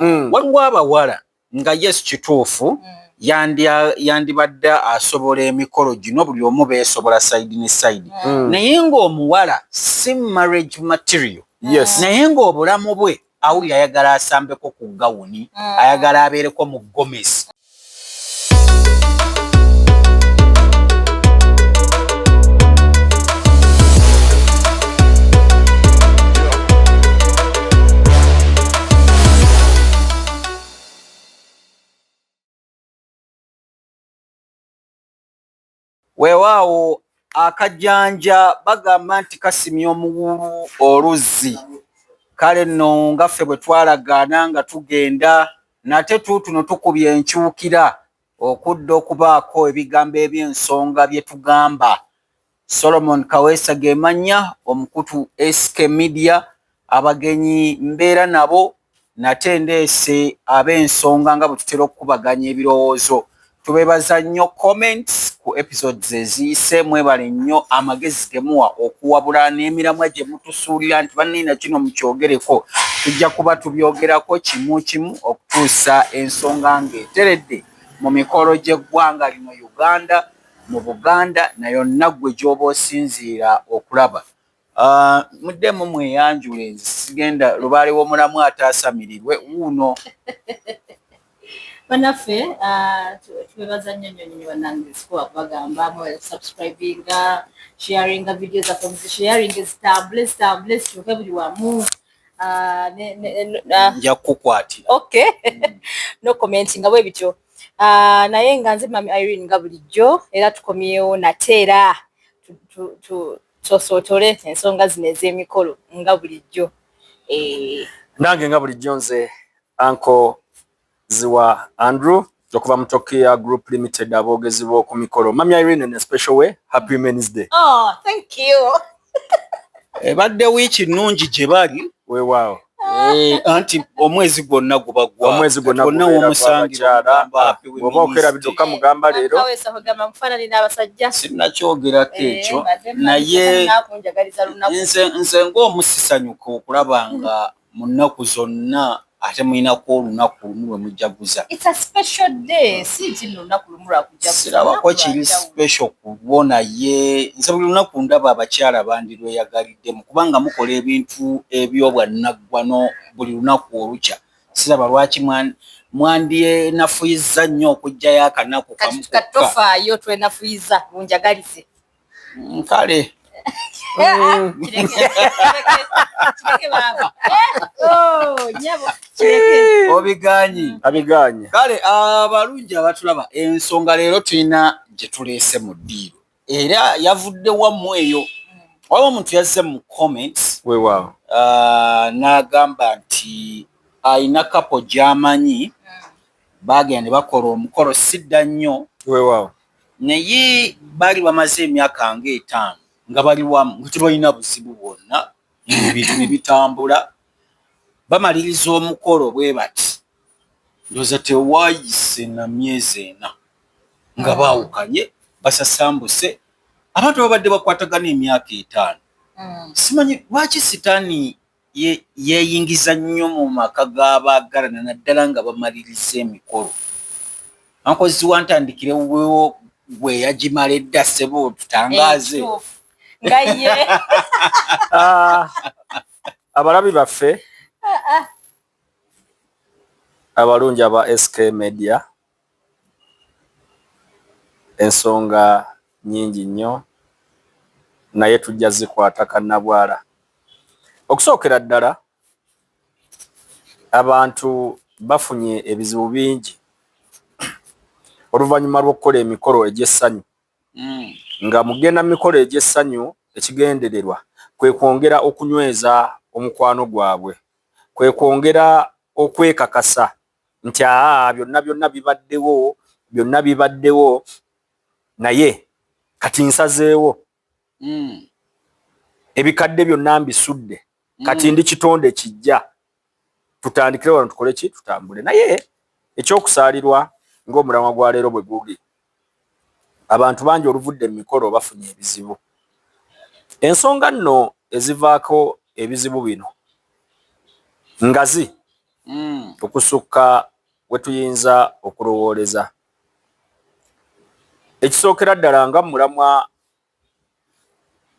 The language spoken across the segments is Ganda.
waliwo abawala nga yes kituufu yandibadde asobola emikolo gino buli omu beesobola side ne side naye ng'omuwala si marriage material naye ng'obulamu bwe awulira ayagala asambeko ku gawuni ayagala abeereko mu gomesi. Weewaawo akajanja bagamba nti kasimya omuwulu oluzzi. Kale nno nga ffe bwe twalagaana nga tugenda nate tuno tukubye enkyukira okudda okubaako ebigambo eby'ensonga bye tugamba. Solomon Kaweesa ge mannya, omukutu SK Media, abagenyi mbeera nabo nate ndeese ab'ensonga nga bwe tutera okukubaganya ebirowoozo. Tubebaza nnyo comments ku episodes eziyise, mwebale nnyo amagezi gemuwa okuwabula n'emiramwa gye mutusuulira nti banniina kino mukyogereko. Tujja kuba tubyogerako kimu kimu okutuusa ensonga ng'eteredde mu mikolo gy'eggwanga lino Uganda, mu Buganda na yonna ggwe gy'oba osinziira okulaba. Muddemu mweyanjule, nze sigenda lubaale w'omulamu ataasamirirwe wuuno. Banafe tubebaza nnyo bannange sikuwa kubagamba mwebale subscribinga, sharinga videos zaffe muzisharinge zitambule zituuke buli wamu. Nja kukwatira. Okay. No commenting nga bwe bityo. Naye nga nze Mami Irene nga bulijjo era tukomyewo nate era tusootole ensonga zino ez'emikolo nga bulijjo. Nange nga bulijjo nze Uncle Ziwa Andrew okuva mu Tokia Group Limited aboogezi b'oku mikolo. Mami Irene in a special way, happy Men's Day. Oh, thank you. Ebadde wiiki nnungi gye bali. Weewaawo. Anti omwezi gwonna guba gwa. Omwezi gwonna omusangira oba okerabidduka mugamba leero. Kawesa kugamba mufaanani n'abasajja. Sinnakyogerako ekyo naye nze ng'omusisanyuka okulaba nga mu nnaku zonna ate mulinako olunaku lumu lwe mujaguza. It's a special day. Si kino olunaku lumu lwa kujaguza. Sirabako kiri special kubona ye. Nze buli lunaku ndaba abakyala bandirweyagaliddemu kubanga mukola ebintu eby'obwannaggwano buli lunaku olukya. Siraba lwaki mwandyenafuyiza nnyo okugjayo akanaku kamu kokka. Katofaayo twenafuyiza munjagalize. Kale. Abiganye. Kale abalungi abatulaba ensonga leero tulina gye tuleese mu ddiiro era yavudde wamu eyo. Waliwo omuntu yazze mu comments weewaawo n'agamba nti ayina kapo gy'amanyi bagenda ne bakola omukolo sidda nnyo weewaawo naye baali bamaze emyaka nga 5 nga bali wamu nga tebalina buzibu bwonna ebintu ne bitambula bamaliriza omukolo bwe bati ndowooza tewaayise na myezi ena nga baawukanye basasambuse abantu babadde bakwatagana emyaka 5. Simanyi lwaki sitaani yeeyingiza nnyo mu maka g'abaagalana naddala nga bamaliriza emikolo. Ankozi wantandikirewo gwe yagimala edda ssebo tutangaaze. Ngaye. Abalabi baffe abalungi aba SK Media, ensonga nnyingi nnyo naye tujja zikwata kannabwala. Okusookera ddala abantu bafunye ebizibu bingi oluvannyuma lw'okukola emikolo egy'essanyu. Nga mugenda mikolo egy'essanyu ekigendererwa kwe kwongera okunyweza omukwano gwabwe, kwe kwongera okwekakasa nti byonna bibaddewo naye kati nsazeewo ebikadde byonna mbisudde kati ndi kitonde kijja tutandikire wano tukole ki tutambule. Naye ekyokusaalirwa ng'omulamwa gwa leero bwe guli, abantu bangi oluvudde mu mikolo bafunye ebizibu. Ensonga nno ezivaako ebizibu bino ngazi okusukka wetuyinza okulowooleza. Ekisookera ddala nga mulamwa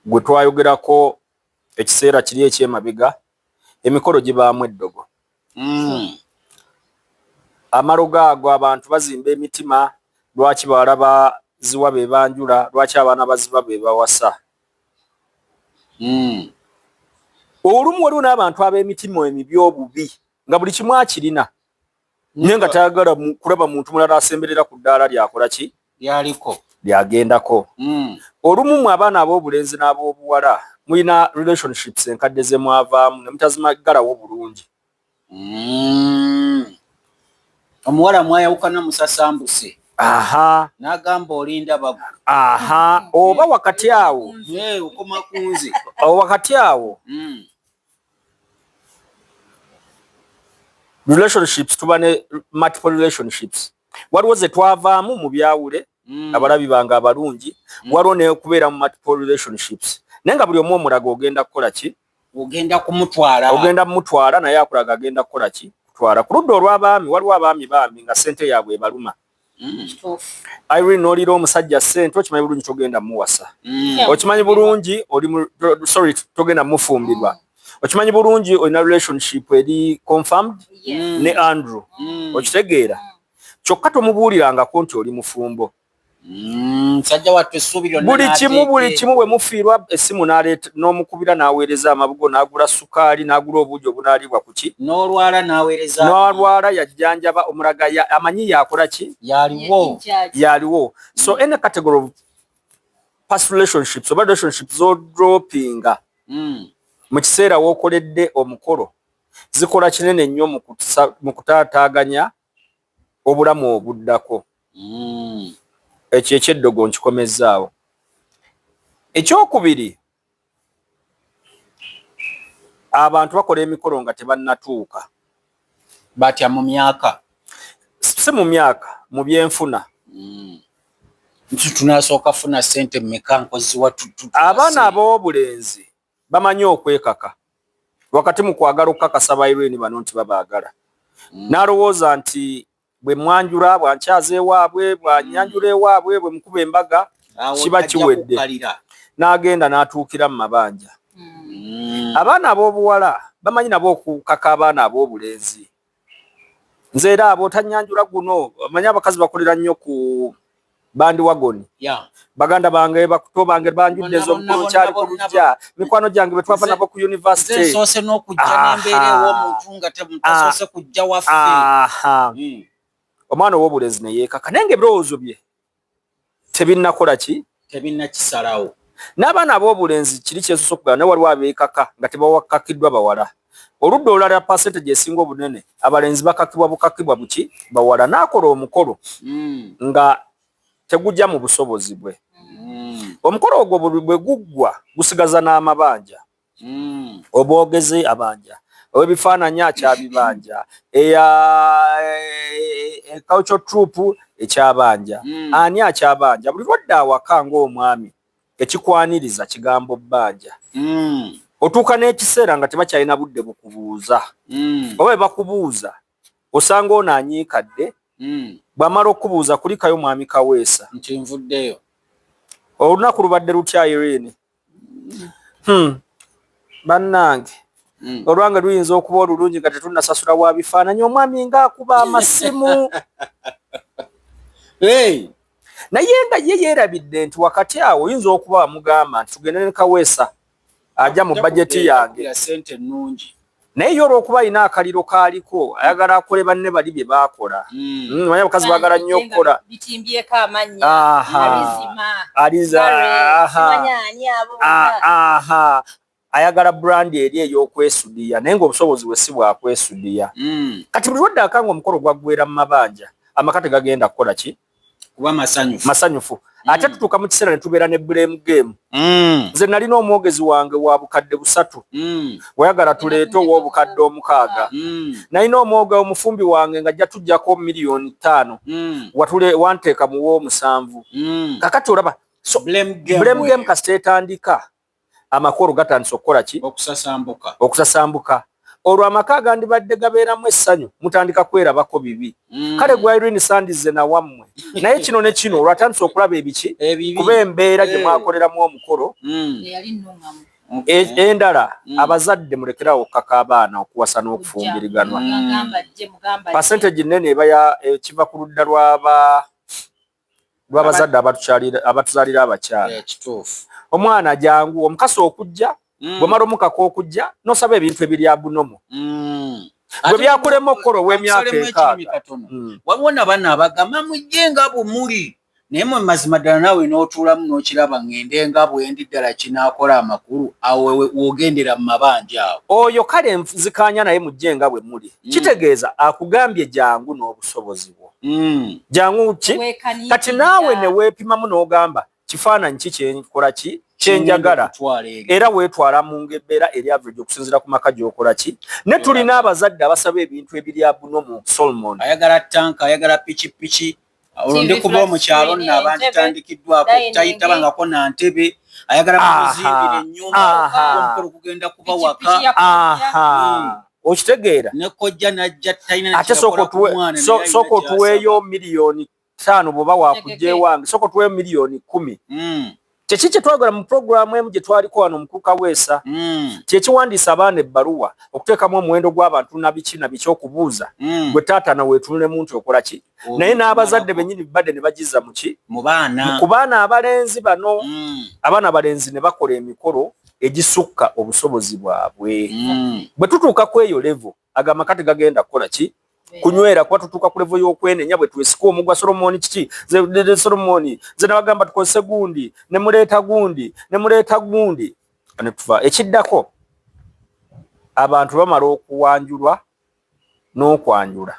gwe twayogerako ekiseera kiri eky'emabega, emikolo gibaamu eddogo. Amaloga ago abantu bazimba emitima, lwaki bawala baziwa be banjula, lwaki abaana baziba be bawasa. Olumu waliwo n'abantu ab'emitima emibi obubi nga buli kimu akirina naye nga tayagala kulaba muntu mulala asemberera ku ddaala lyakola ki lyagendako. Olumu mwe abaana ab'obulenzi n'ab'obuwala mulina relationships enkadde ze mwavaamu ne mutazimagalawo bulungi. Omuwala mwayawukana musasambuse n'agamba olinda bagu oba wakati awo okoma kunze wakati awo relationships tuba ne multiple relationships. Waliwo ze twavaamu mu byawule abalabi bange abalungi, waliwo ne kubeera mu multiple relationships naye nga buli omu omulaga ogenda kukola ki? Ogenda kumutwala naye akulaga agenda kukola ki? Kutwala. Ku ludda olw'abaami waliwo abaami bambi nga ssente yaabwe ebaluma. Irene n'olira omusajja ssente okimanyi bulungi togenda muwasa. Okimanyi bulungi togenda mufumbirwa. Okimanyi bulungi olina relationship eri confirmed ne Andrew. Okitegeera? Kyokka tomubuulirangako nti oli mufumbo. Buli kimu bwe mufiirwa essimu n'omukubira n'aweereza amabugo n'agula sukaali n'agula obuugi obunaalibwa ku ki? N'olwala yajjanjaba omulaga amanyi yakola ki? Yaliwo. So any category of past relationships oba relationships z'odropinga mu kiseera w'okoledde omukolo zikola kinene nnyo mu kutaataaganya obulamu obuddako. Ekyo ekyeddogo nkikomezzaawo. Ekyokubiri, abantu bakola emikolo nga tebannatuuka. Batya mu myaka? Si mu myaka, mu byenfuna. Nti tunasooka funa ssente mmeka nkoziwa abaana ab'obulenzi bamanyi okwekaka wakati mu kwagala okukakasa Irene bano nti babaagala. N'alowooza nti bwe mwanjula bwankyaza ewaabwe bwanyanjula ewaabwe bwe mukuba embaga kiba kiwedde. N'agenda n'atuukira mu mabanja. Abaana ab'obuwala bamanyi nabo okukaka abaana ab'obulenzi. Nze era abo tanyanjula guno bamanyi abakazi bakolera nnyo ku bandi wagoni. Baganda bange bakuto bange banjudde z'omukulu kyali ku lujja mikwano gyange bwe twava nabo ku university. Nsoose n'okujja n'embeera ew'omuntu nga tasoose kujja waffe. Omwana ow'obulenzi ne yeekaka naye ng'ebirowoozo bye tebinnakola ki? Tebinnakisalawo. N'abaana ab'obulenzi kiri kyesusa okugala naye waliwo abeekaka nga tebawakakiddwa bawala. Oludda olulala percentage esinga obunene abalenzi bakakibwa bukakibwa buki? Bawala. N'akola omukolo nga tegujja mu busobozi bwe. Omukolo ogwo bwe guggwa gusigaza n'amabanja. Obwogezi abanja. Owebifaananyi akyabibanja. Culture troupe ekyabanja. Ani akyabanja? Buli lwadda awaka ng'omwami ekikwaniriza kigambo bbanja. Otuuka n'ekiseera nga tebakyalina budde bukubuuza. Oba bakubuuza osanga ono anyiikadde. Bw'amala okubuuza kulikayo mwami Kaweesa. Nti nvuddeyo. Olunaku lubadde lutya Irene? Bannange. Olwange luyinza okuba olulungi nga tetunnasasula wa bifaananyi omwami ng'akuba amasimu. Naye nga ye yeerabidde nti wakati awo oyinza okuba wamugamba nti tugende ne Kaweesa ajja mu bajeti yange. Naye ye olw'okuba alina akaliro kaaliko ayagala akole banne bali bye baakola. Manyi abakazi baagala nnyo okukola. Bitimbyeko amannya. Ayagala brand eri ey'okwesudiya naye ng'obusobozi bwe si bwakwesudiya. Kati buli lwadde akanga omukolo gwaggweera mu mabanja amaka tegagenda kukola ki? Kuba masanyufu. Ate tutuuka mu kiseera ne tubeera ne blame game. Nze nalina omwogezi wange wa bukadde 3. Wayagala tuleete ow'obukadde 6. Nalina omwoga omufumbi wange nga jja tujjako $5,000,000. Wanteeka mu w'omusanvu. Kakati olaba blame game kasita etandika amakolo gatandise okukola ki? Okusasambuka. olwo amaka gandibadde gabeeramu essanyu mutandika kwerabako bibi kale gwa Irene Sandize na wammwe naye kino ne kino olwatandise okulaba ebiki kuba embeera gye mwakoleramu omukolo endala abazadde mulekerawo okukaka abaana okuwasa n'okufumbiriganwa percentage nene eba kiva ku ludda lw'abazadde abatuzaalira abakyala omwana jangu omukasa okujja bwemala omukaka okujja nosaba ebintu ebiri abunomo bwe byakulema okukola ow'emyaka ekaaga waliwo n'abaana abagamba mujje nga bumuli naye mu mazima ddala naawe n'otuulamu n'okiraba ngende nga bwendi ddala kinaakola amakulu awo woogendera mu mabanja awo oyo kale nzikanya naye mujje nga bwe muli kitegeeza akugambye jangu n'obusobozi bwo jangu ki kati naawe ne weepimamu n'ogamba kifaananyi ki kyenkola ki kyenjagala era weetwala mu ngebeera eri average okusinziira ku maka gy'okola ki ne tulina abazadde abasaba ebintu ebiri abunomu Solomon ayagala tanka ayagala pikipiki olonde kuba omukyalo nno abanditandikiddwako tayitabangako na ntebe ayagala muzimbira ennyumba omukolo kugenda kuba waka okitegeera nekojja najja talina ate sooka otuweeyo miliyoni 5 bwoba wakujja ewange sooka otuweeyo miliyoni 10 kyeki kye twagala mu puroguramu emu gye twaliko wano Mukuka Weesa kyekiwandiisa abaana ebbaluwa okuteekamu omuwendo gw'abantu nabiki okubuuza gwe taata nawe weetunulemu nti okola ki naye n'abazadde bennyini badde ne bagiza muki mu baana ku baana abalenzi bano abaana abalenzi ne bakola emikolo egisukka obusobozi bwabwe bwe tutuuka ku eyo levo agamaka tegagenda kukola ki kunywera kuba tutuuka ku levo y'okwenenya bwe twesika omugwa Solomoni kiki Solomoni ze nabagamba tukozese gundi ne muleeta gundi ne tuva ekiddako abantu bamala okuwanjulwa n'okwanjula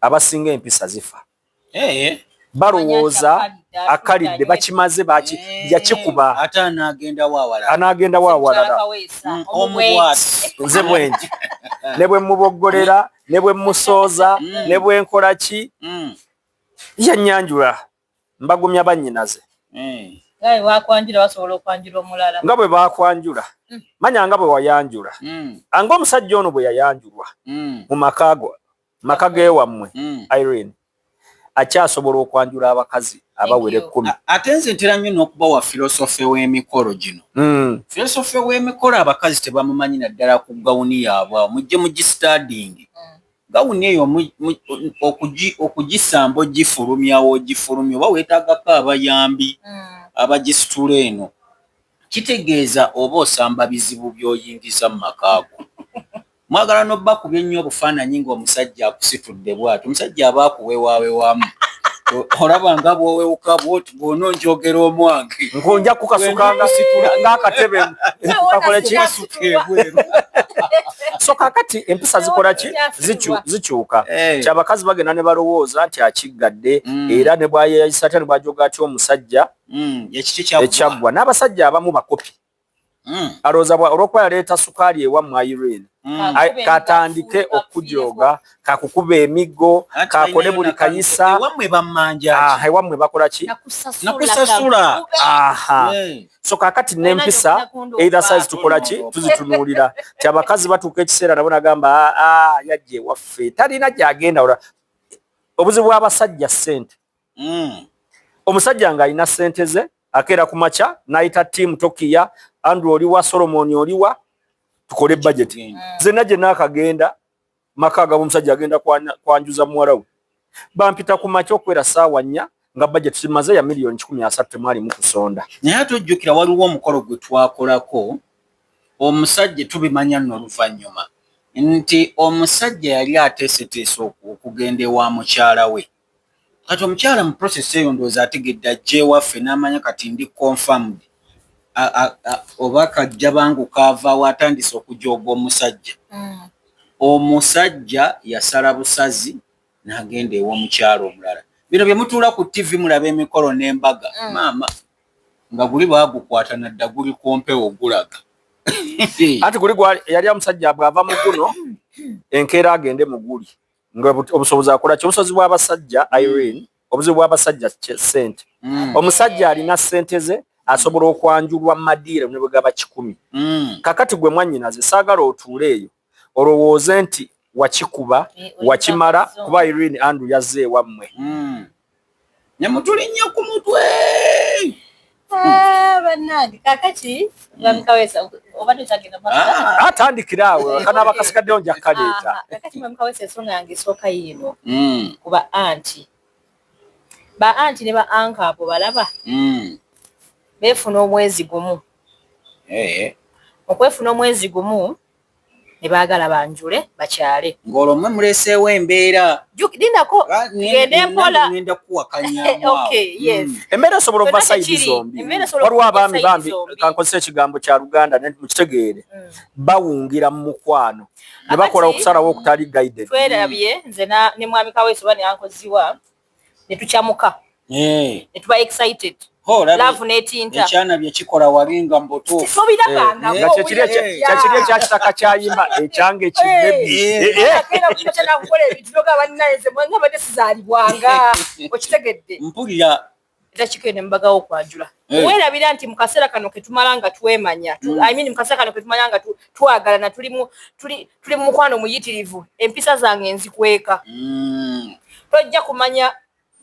abasinga empisa zifa balowooza akalidde bakimaze yakikuba ate anaagenda waawalala nze bwendi ne bwe muboggolera ne bwe musooza ne bwe nkola ki yanyanjula mbagumya bannyinaze nga bwe bakwanjula manya nga bwe wayanjula anga omusajja ono bwe yayanjulwa mu maka geewammwe Irene akyasobola okwanjula abakazi abawere 10 ate nze ntera nnyo n'okubawa filosofe w'emikolo gino filosofe w'emikolo abakazi tebamumanyi naddala ku gawuni yaabwe mujje mugistading gawuni eyo okugisamba ogifulumyawo oba weetaagako abayambi abagisitula eno kitegeeza oba osamba bizibu by'oyingiza mu makaago mwagala n'obbakubya ennyo obufaananyi ng'omusajja akusitudde bw'ati omusajja aba akuweewaaweewamu olaba nga bw'owewuka bw'oti bw'ona onjogera omwange nkonja kukasuka ng'akatebe kakole kikasuka ebweru so kakati empisa zikola ki zikyuka kyabakazi bagenda ne balowooza nti akiggadde era ne bwayeyayisa atya ne bwajoga atya omusajja ekyaggwa n'abasajja abamu bakopi alowooza olw'okuba yaleeta sukaali ewammwe Irene katandike okujoga kakukuba emiggo kakole buli kayisa ewammwe bakola ki nakusasula so kakati n'empisa either size tukola ki tuzitunuulira ti abakazi batuuka ekiseera nabo nagamba yajja ewaffe talina gyagenda obuzibu bw'abasajja ssente omusajja ng'alina ssente ze akeera ku makya n'ayita ttiimu Tokiya Andrew oliwa Solomoni oliwa tukole budget zenna gye naakagenda maka gabo omusajja agenda kwanjuza muwala we bampita ku makya okwera ssaawa 4 nga budget tumaze ya miliyoni 13 temwali mu kusonda naye ate ojjukira waliwo omukolo gwe twakolako omusajja tubimanya nno oluvannyuma nti omusajja yali ateeseteese okugenda ewa mukyala we kati omukyala mu process eyo ndowooza ategedde ajja ewaffe n'amanya kati ndi confirmed oba kajja bangu kaavaawo atandise okujooga omusajja omusajja yasala busazi n'agenda ew'omukyalo omulala bino bye mutuula ku TV mulaba emikolo n'embaga maama nga guli baagukwata nadda guli ku mpewo gulaga ati guli yali omusajja bw'ava mu guno enkeera agende mu guli nga obusobozi akola ki obusobozi bw'abasajja Irene obuzibu bw'abasajja ssente omusajja alina ssente ze asobola okwanjulwa madiire ne bwe gaba 10 kakati gwe mwannyinaze saagala otuule eyo olowooze nti wakikuba wakimala kuba Irene Andrew yazze wammwe ne mutulinnya ku mutwe bannange kakati bamukawesa obadde tagenda atandikiraawe kana abakasigaddeyo nja kaleeta kakati bamukawesa ensonga yange esooka yiino kuba anti ba anti ne ba anka abo balaba beefuna omwezi gumu okwefuna omwezi gumu ne baagala banjule bakyale ng'olwo mmwe muleeseewo embeera dinako gende mpola ngenda kuwakanyaamu okay yes embeera esobola okuba sayidi zombi waliwo abaami bambi kankozesa ekigambo kya Luganda mukitegeere bawungira mu mukwano ne bakola okusalawo okutali guided twerabye nze ne mwami Kaweesa oba ne ankoziwa ne tukyamuka ne tuba excited love netinta ekyana bye kikola walinga mboto sobirabanga kyakiri ekyakitaka kyayimba ekyange kibebi akera kukyana kukola ebintu byoga bannaeze mwanga badde sizaalibwanga okitegedde mpulira takikene mbagawo kwanjula werabira nti mukaseera kano ketumalanga twemanya I mean mukaseera kano ketumalanga twagalana tuli mu mukwano muyitirivu empisa zange nzikweka tojja kumanya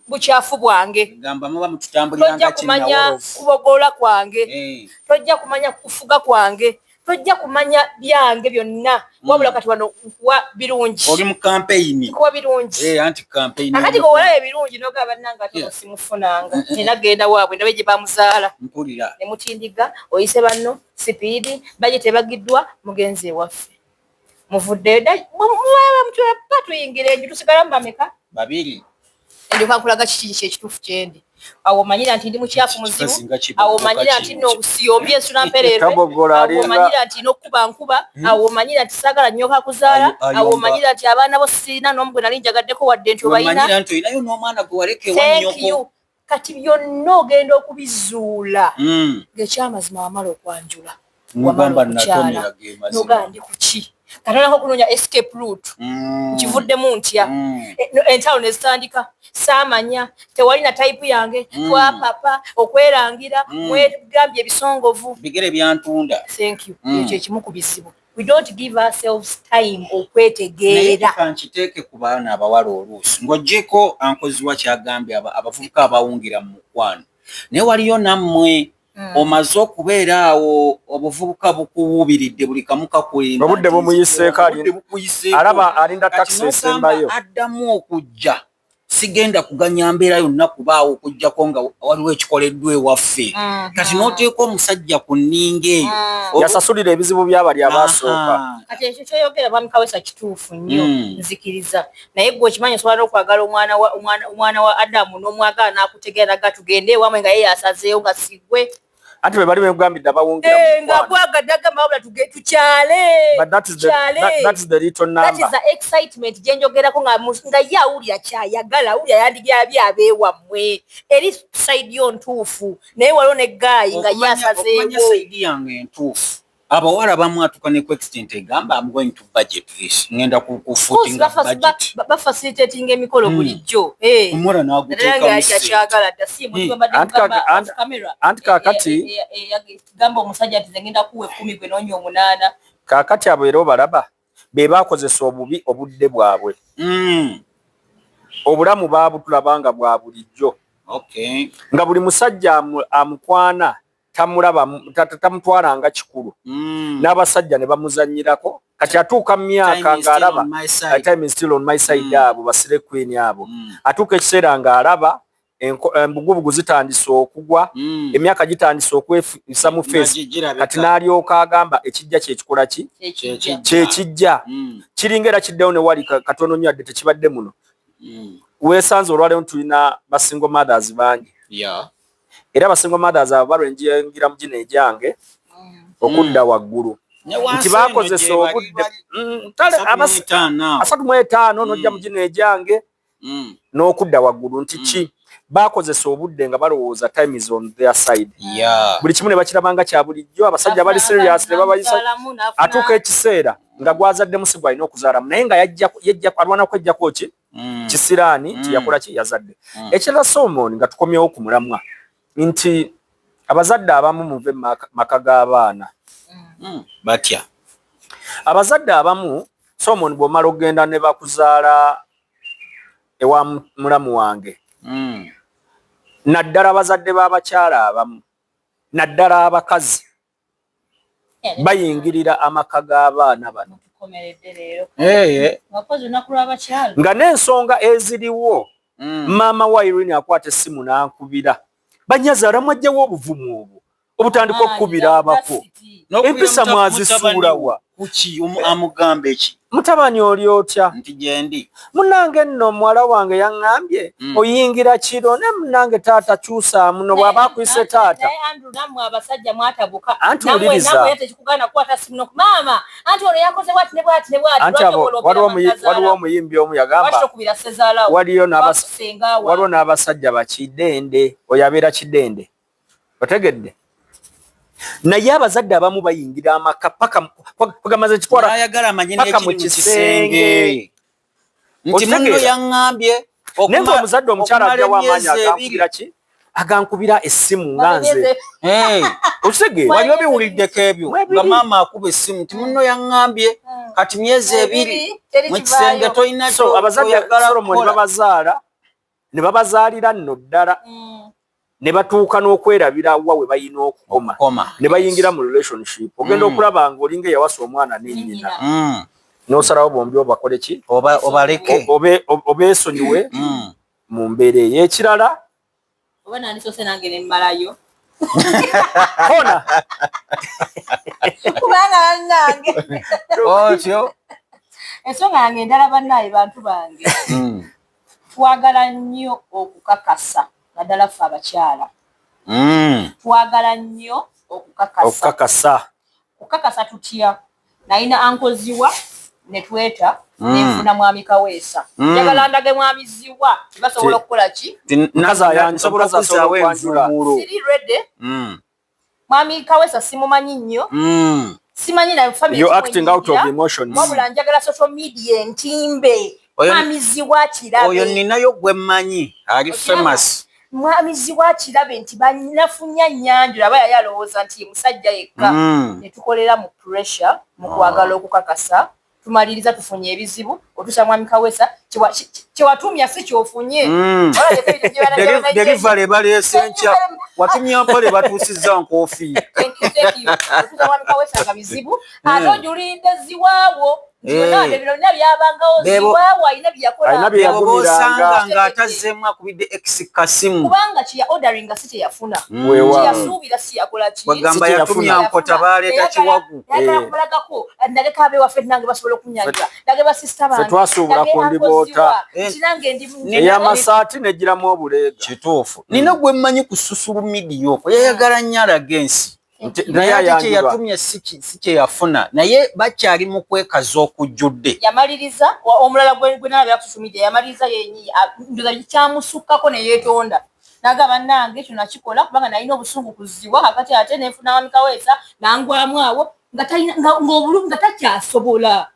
bukyafu bwange gamba muba mututambulira tojja kumanya kubogola kwange tojja kumanya kufuga kwange tojja kumanya byange byonna wabula kati wano nkuwa birungi oli mu campaign kuwa birungi anti campaign akati ko wala ebirungi noga bannanga simufunanga nina genda waabwe ndabe gye bamuzaala mpulira ne mutindiga oyise banno sipiidi baje tebagiddwa mugenzi ewaffe muvudde dda mutwe patuyingire enju tusigala mbameka babiri ndoka kulaga kiki ekitufu kyendi awo manyira nti ndi mukyafu muzibu awo manyira nti no obusiyombye ensula mperere awo manyira nti no kuba nkuba awo manyira nti sagala nyoka kuzaala awo manyira nti abaana bo sina n'omugwe nali njagaddeko wadde nti obayina manyira nti inayo n'omwana gwe waleke wanyoko kati byonna ogenda okubizuula ng'ekyamazima wamala okwanjula wamala okukyala noga ndi kuki katonako kunoonya escape route nkivuddemu ntya entalo ne zitandika saamanya tewali na type yange twapapa okwerangira mwegambye ebisongovu bigere byantunda thank you ekyo ekimu ku bizibu we don't give ourselves time okwetegeera kankiteeke ku baana abawala oluusi ng'oggyeko ankoziwa kyagambye abavubuka abawungira mu mukwano naye waliyo nammwe omaze okubeera awo obuvubuka bukuwubiridde buli kamu kakwenda obudde bumuyiseeko alaba alinda taxi esembayo addamu okujja sigenda kuganya mbeera yonna kubaawo okujjako nga waliwo ekikoleddwa ewaffe kati n'oteeka omusajja ku nninga eyo yasasulira ebizibu by'abali abasooka kati ekyo kyoyogera Mwami Kaweesa kituufu nnyo nzikiriza naye gwe okimanyi osobola okwagala omwana wa Adamu n'omwagala n'akutegeera ga tugende ewamwe nga ye yasazeewo nga sigwe anti bwe bali begambidde abawungira nga bwagadde agamba wabula tukyale that is the little number that is the excitement gye njogerako nga ye awulira kyayagala awulira yandibyabya abeewammwe eri side yo ntuufu naye waliwo ne gaayi nga ye asazeewo saidi yange entuufu abawala bamwatuka ne ku extent egamba I'm going to budget this ngenda kufootinga budget bafacilitating emikolo bulijjo omwana n'aguteeka yakyagala dda si anti kakati gamba omusajja ati ngenda kuwa 10 gwe noonya 8 kakati abo era obalaba be bakozesa obubi obudde bwabwe obulamu baabutulabanga bwa bulijjo nga buli musajja amukwana tamutwalanga kikulu n'abasajja ne bamuzanyirako kati atuuka mu myaka ng'alaba time is still on my side abo basire queen abo atuuka ekiseera ng'alaba embugubugu zitandise okugwa emyaka gitandise okwefisa mu face kati n'alyoka agamba ekijja kyekikola ki kyekijja kiringa era kiddewo ne wali katono nnyo adde tekibadde muno weesanze olwaleero tulina basingle mothers bangi era basingle mothers abo balwenjingira mu gino egyange okudda waggulu nti bakozesa obudde 35 n'ojja mu gino egyange n'okudda waggulu nti ki bakozesa obudde nga balowooza time is on their side buli kimu ne bakirabanga kya bulijjo abasajja bali serious ne babayisa atuuka ekiseera nga gwazadde musigwa alina okuzaalamu naye nga yajja alwanako ejjako ki kisiraani nti yakola ki yazadde ekirala Solomon nga tukomyewo ku mulamwa nti abazadde abamu muve maka g'abaana batya abazadde abamu so omuntu bw'omala okugenda ne bakuzaala ewa mulamu wange naddala abazadde b'abakyala abamu naddala abakazi bayingirira amaka g'abaana bano nga n'ensonga eziriwo maama wa Irene akwata essimu n'ankubira banyazaala mwajjawo obuvumu obwo obutandika okukubira abako empisa mwazisuulawa kuki amugamba eki mutabani oli otya nti gyendi munange nno muwala wange yaŋŋambye oyingira kiro ne munange taata kyusa muno bw'aba akwise taata anti wuliriza waliwo omuyimbi omu yagamba waliwo n'abasajja bakidende oyo abeera kidende otegedde naye abazadde abamu bayingira amaka pagamaze kitwala ayagala amanye n'ekiri mu kisenge nti muno yaŋŋambye nenga omuzadde omukyala ajja w'amaanyi agankubira ki agankubira essimu nga nze okitegeera waliwo biwuliddeko ebyo nga maama akuba essimu nti muno yaŋŋambye kati myezi ebiri mu kisenge tolina so abazadde Solomon ne babazaalira nno ddala ne batuuka n'okwerabira wa we bayina okukoma ne bayingira mu relationship ogenda okulaba nga olinga eyawasa omwana n'ennyina n'osalawo bombi obakole ki obaleke obeesonyiwe mu mbeera ey'ekirala kona otyo ensonga yange endala bannaaye bantu bange twagala nnyo okukakasa naddala ffe abakyala twagala nnyo okukakasa tutya nalina ankoziwa netweta nenfuna mwami Kaweesa njagala ndage mwami ziwa basobola okukola ki siri ready mwami Kaweesa simumanyi nnyo simanyi na family wabula njagala social media entimbe mwami ziwa kirabe oyo ninayo gwe mmanyi ali famous mwami ziwa kirabe nti banafunya nyanjula aba yalowooza nti musajja yekka netukolera mu pressure mu kwagala okukakasa tumaliriza tufunye ebizibu otusa mwami Kaweesa kyewatumya si kyofunye delivery baleese nkya watumya mpale batuusizza nkoofiira otusa mwami Kaweesa nga bizibu ate ojulinde ziwaawo osanga ng'atazzemu akubidde ekisimu kubanga kye ordering si kye yafuna yasuubira si yakola ki bagamba yatumya nkota baleeta kiwagu kubalagako ndageka abe waffe nange basobola okunyanja ndage basista bange twasuubula ku ndiboota ey'amasaati negiramu obuleega kituufu nina gwe mmanyi ku social media okwo yayagala nnyo alagensi naye ate kye yatumya si kye yafuna naye bakyali mu kwekaza okujjudde yamaliriza omulala gwe nalabira ku social media yamaliriza yenyi ndoza kyamusukkako ne yeetonda nagamba nange ekyo nakikola kubanga nalina obusungu kuziwa kakati ate nenfuna mwami Kaweesa nangwamu awo ng'obulumi nga takyasobola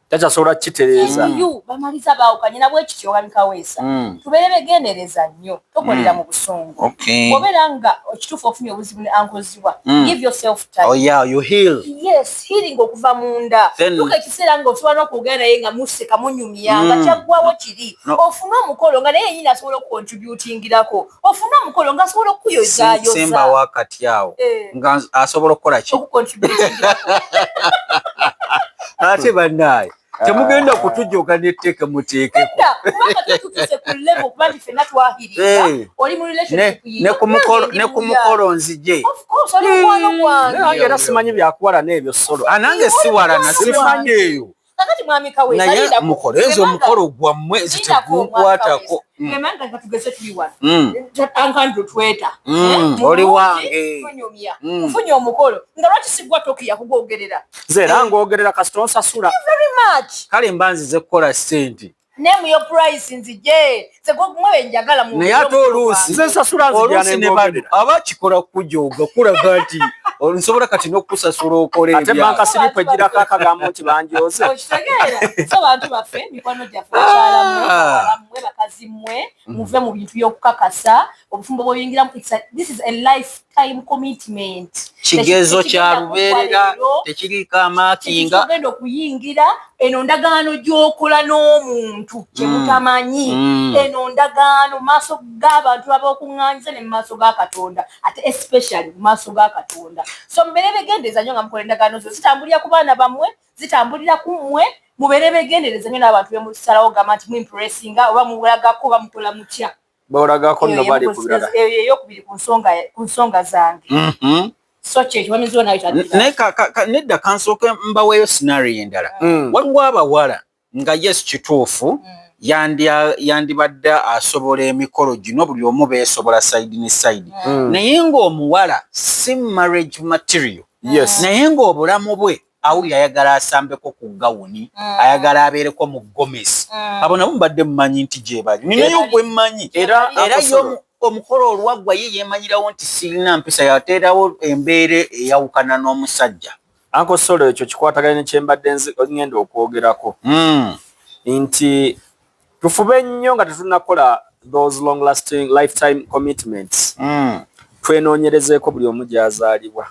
kitereeza bamaliza baawukanye nabwe ekityo mwami Kaweesa tubeere begendereza nnyo tokolera mu busungu obeera nga ekituufu ofunye obuzibu ne ankoziwa give yourself time healing okuva munda tuka ekiseera nga osobola n'okugenda naye nga museka munyumya nga kyaggwawo kiri ofune omukolo nga naye yenyini asobola okukontributingirako ofune omukolo nga asobola okuyozaayoza simba wakati awo nga asobola okukola ki okukontributingirako ate bannaaye temugenda kutujoga netteeke muteekeko kubanga tututuse ku level kuba nti ffenna twahiriza oli mu relationship ne ku mukolo nzije oli mukwano gwange nange era simanyi byakuwala n'ebyo solo anange siwalana simanyi eyo kakati mwami Kaweesa naye mukolezo omukolo gwammwe zitegunkwatako emanga katugeze tuli wano ankandro tweta oli wange ufunye omukolo nga lwaki sigwa tokiya kugwogerera nze era ng'ogerera kasita onsasula very much kale mbanzize kukola ssente name your price nzije seko kumwe njagala mu ne yato olusi nsasula nzijana n'engogerera abakikola kujoga kulaga nti nsobola kati n'okusasula okole ate banka silipu egira kakagambo nti banjoze okitegeera so bantu baffe mikwano gyaffe akyala mwe bakazi mwe muve mu bintu by'okukakasa obufumbo bw'oyingira this is a lifetime commitment kigezo kya lubeerera tekiriko amaakinga ogenda okuyingira eno ndagaano gy'okola n'omuntu kyemutamanyi eno ndagaano mu maaso g'abantu ab'okuŋŋaanyiza ne mu maaso ga Katonda ate especially mu maaso ga Katonda so mbeere begendereza nnyo nga mukola endagaano zo zitambulira ku baana bammwe zitambulira ku mmwe mubeere begendereza nnyo n'abantu be musalawo gamba nti muimpressinga oba mulagako oba mukola mutya bolagako nno bali ku birala eyokubiri ku nsonga zange so kyekibamiziwo nedda kansooke mbaweeyo scenario endala waliwo abawala nga yes kituufu yandibadde asobola emikolo gino buli omu beesobola side ne side naye ng'omuwala si marriage material naye ng'obulamu bwe awuli ayagala asambeko ku gawuni ayagala abeereko mu gomesi abo nabo mbadde mumanyi nti gye bali ninayo gwe mmanyi era omukolo olwaggwa ye yeemanyirawo nti sirina mpisa yateerawo embeere eyawukana n'omusajja Uncle Solo ekyo kikwataganye kyembadde ngenda okwogerako nti tufube nnyo nga tetunakola those long lasting lifetime commitments twenoonyerezeeko buli omu gy'azaalibwa